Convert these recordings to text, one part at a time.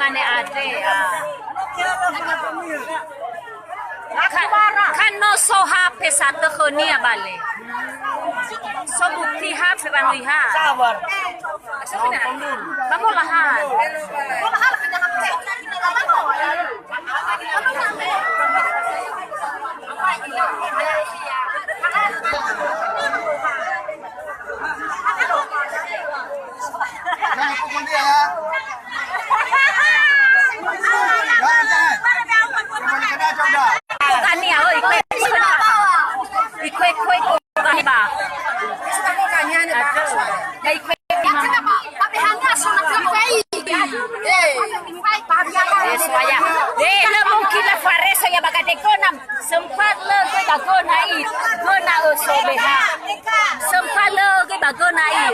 mane ate. Kan no so hape satu konia bale. So bukti hape banuiha. Sabar. Bamulahan. Jangan pukul dia ya. Jangan. Kembali kena coba. Bukan nih, oh ikut bukan ba? Mungkin lah Fareso ya bagade konam sempat le ke bagona i gona sobeha sempat le ke bagona i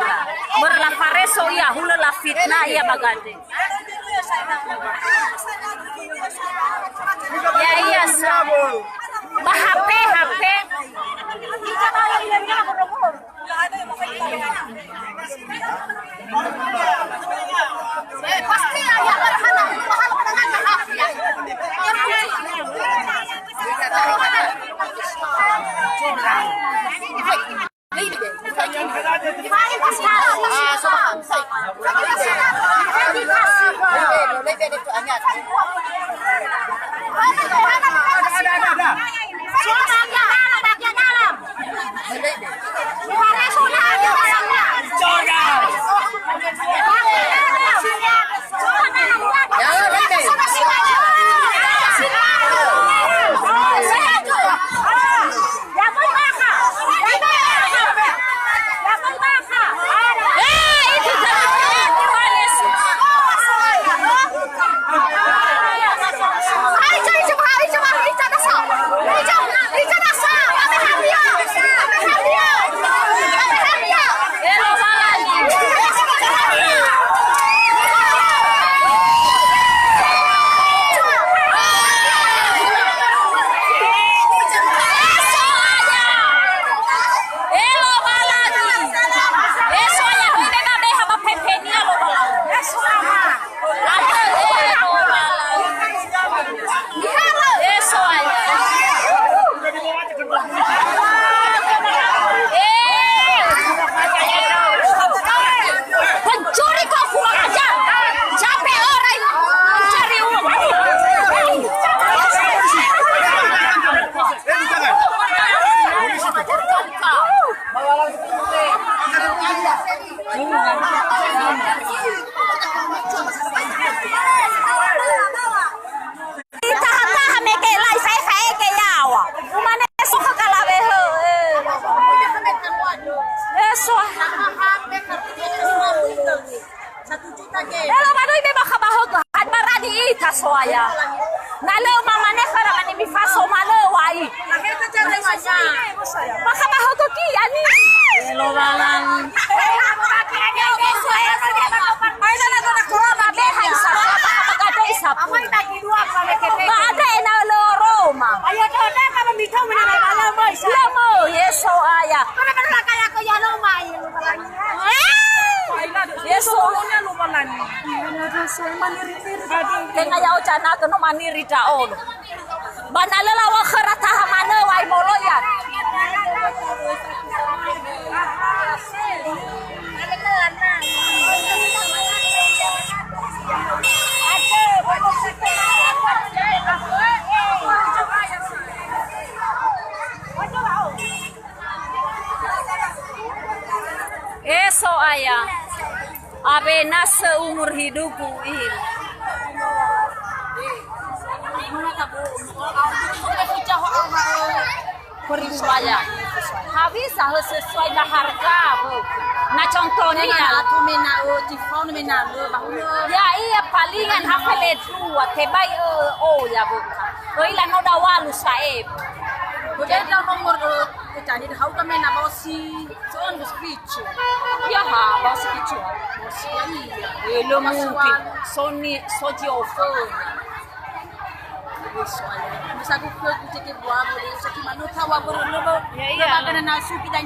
berla Fareso ya hula la fitnah ya bagade ya iya HP pasti ya soya. Nalo mamane kara mani mifaso malo wai. Baka bahoto ki ani. Lo balang. Ay na na ko na babe hay sa pagkado isa. Amay tagi dua ka mekete. Baade na lo Roma. Ayo to na ka mabitaw mo na ala mo isa. Lamo yeso aya. Kana kana kaya ko ya lo mai lo balang. Yeso nya lo balang. Kaya yaw chana kano maniri taon. Banalala wa kharata hamana wai molo yan. Eso ayah. Abe na seumur hidupku ini. Peribaya. Habis sesuai lah harga, Bu. Nah contohnya ya iya palingan hafale tua tebai ya Bu. Ila no dawalu saeb. Udah nomor tadi hau kami na bosi son speech. Ya ha, bosi kicu. Bosi iya. Lo mungkin Sony soji offer. Bisa gue cek buah boleh cek mana tahu apa lo. Ya iya. Karena nasi kita